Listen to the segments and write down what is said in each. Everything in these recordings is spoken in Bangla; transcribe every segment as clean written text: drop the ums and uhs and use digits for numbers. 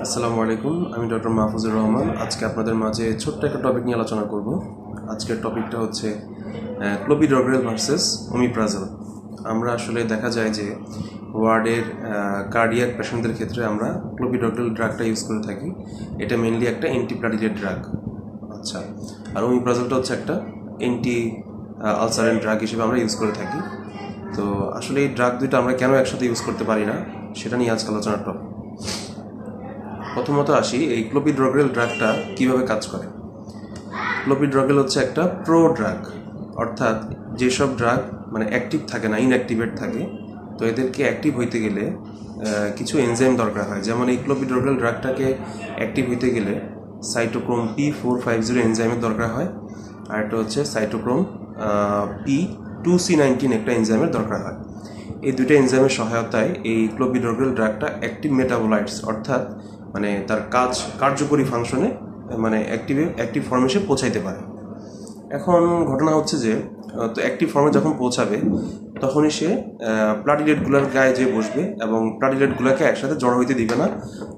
আসসালামু আলাইকুম, আমি ডক্টর মাহফুজুর রহমান। আজকে আপনাদের মাঝে ছোট্ট একটা টপিক নিয়ে আলোচনা করব। আজকের টপিকটা হচ্ছে ক্লোপিডগ্রেল ভার্সেস ওমিপ্রাজল। আমরা আসলে দেখা যায় যে ওয়ার্ডের কার্ডিয়াক পেশেন্টদের ক্ষেত্রে আমরা ক্লোপিডগ্রেল ড্রাগটা ইউজ করে থাকি। এটা মেনলি একটা অ্যান্টিপ্লাটিলেট ড্রাগ। আচ্ছা, আর ওমিপ্রাজলটা হচ্ছে একটা অ্যান্টি আলসারেন্ট ড্রাগ হিসেবে আমরা ইউজ করে থাকি। তো আসলে এই ড্রাগ দুইটা আমরা কেন একসাথে ইউজ করতে পারি না, সেটা নিয়ে আজকে আলোচনার টপিক। প্রথমত আসি, এই ক্লোপিডগ্রেল ড্রাগটা কিভাবে কাজ করে। ক্লোপিডগ্রেল হচ্ছে একটা প্রো ড্রাগ, অর্থাৎ যেসব ড্রাগ মানে অ্যাক্টিভ থাকে না, ইনঅ্যাক্টিভেট থাকে, তো এদেরকে অ্যাক্টিভ হইতে গেলে কিছু এনজাইম দরকার হয়। যেমন এই ক্লোপিডগ্রেল ড্রাগটাকে অ্যাক্টিভ হইতে গেলে সাইটোক্রোম P450 এনজাইমের দরকার হয়, আর একটা হচ্ছে সাইটোক্রোম P2C19 একটা এনজাইমের দরকার হয়। এই দুটো এনজাইমের সহায়তায় এই ক্লোপিডগ্রেল ড্রাগটা অ্যাক্টিভ মেটাবোলাইটস, অর্থাৎ মানে তার কার্যকরী ফাংশনে মানে অ্যাক্টিভ ফর্মে সে পৌঁছাইতে পারে। এখন ঘটনা হচ্ছে যে তো অ্যাক্টিভ ফর্মে যখন পৌঁছাবে তখনই সে প্লাটিলেটগুলোর গায়ে যেয়ে বসবে এবং প্লাটিলেটগুলোকে একসাথে জড়ো হইতে দিবে না।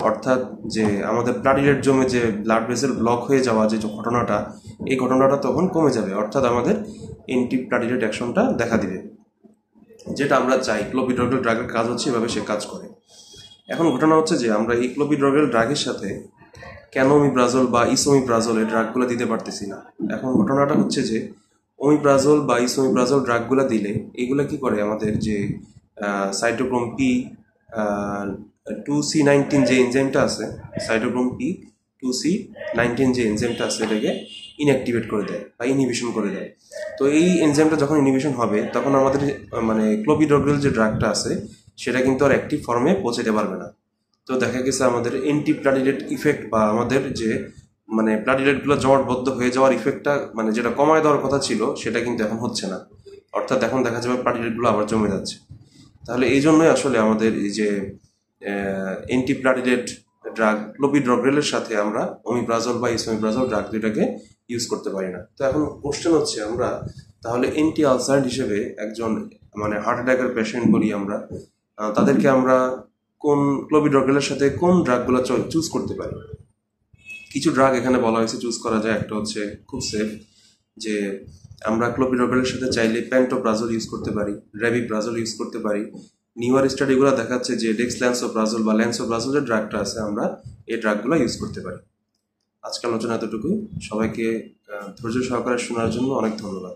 অর্থাৎ যে আমাদের প্লাটিলেট জমে যে ব্লাড ভেসেল ব্লক হয়ে যাওয়া যে ঘটনাটা, এই ঘটনাটা তখন কমে যাবে, অর্থাৎ আমাদের অ্যান্টি প্লাটিলেট অ্যাকশনটা দেখা দিবে, যেটা আমরা চাই। ক্লোপিডগ্রেল ড্রাগের কাজ হচ্ছে এভাবে সে কাজ করে। এখন ঘটনা হচ্ছে যে আমরা এই ক্লোপিডগ্রেল ড্রাগের সাথে কেন ওমিপ্রাজল বা ইসোমিপ্রাজল এই ড্রাগগুলো দিতে পারতেছি না। এখন ঘটনাটা হচ্ছে যে ওমিপ্রাজল বা ইসোমিপ্রাজল ড্রাগগুলো দিলে এগুলো কি করে, আমাদের যে সাইটোক্রোম P2C19 যে এনজাইমটা আছে, সাইটোক্রোম P2C19 যে এনজাইমটা আছে, এটাকে ইনঅ্যাক্টিভেট করে দেয় বা ইনহিবিশন করে দেয়। তো এই এনজাইমটা যখন ইনহিবিশন হবে তখন আমাদের মানে ক্লোপিডগ্রেল যে ড্রাগটা আছে সেটা কিন্তু আর অ্যাক্টিভ ফর্মে পৌঁছাতে পারবে না। তো দেখা গেছে আমাদের অ্যান্টি প্লাটিলেট ইফেক্ট বা আমাদের যে মানে প্লাটিলেটগুলো জমাটবদ্ধ হয়ে যাওয়ার ইফেক্টটা মানে যেটা কমায় দেওয়ার কথা ছিল সেটা কিন্তু এখন হচ্ছে না, অর্থাৎ এখন দেখা যাবে প্লাটিলেটগুলো আবার জমে যাচ্ছে। তাহলে এই জন্যই আসলে আমাদের এই যে অ্যান্টি প্লাটিলেট ড্রাগ ক্লোপিডগ্রেলের সাথে আমরা ওমিপ্রাজল বা ইসোমিপ্রাজল ড্রাগ দুইটাকে ইউজ করতে পারি না। তো এখন কোশ্চেন হচ্ছে, আমরা তাহলে অ্যান্টি আলসারেন্ট হিসেবে একজন মানে হার্ট অ্যাটাকের পেশেন্ট বলি আমরা, তাদেরকে আমরা কোন ক্লোপিডগ্রেলের সাথে কোন ড্রাগগুলো চুজ করতে পারি। কিছু ড্রাগ এখানে বলা হয়েছে চুজ করা যায়। একটা হচ্ছে খুব সেফ, যে আমরা ক্লোপিডগ্রেলের সাথে চাইলে প্যান্টোপ্রাজল ইউজ করতে পারি, রেবিপ্রাজল ইউজ করতে পারি। নিউয়ার স্টাডিগুলো দেখাচ্ছে যে ডেক্সল্যান্সোপ্রাজল বা ল্যান্সোপ্রাজল যে ড্রাগটা আছে, আমরা এই ড্রাগগুলো ইউজ করতে পারি। আজকে আলোচনা এতটুকুই। সবাইকে ধৈর্য সহকারে শোনার জন্য অনেক ধন্যবাদ।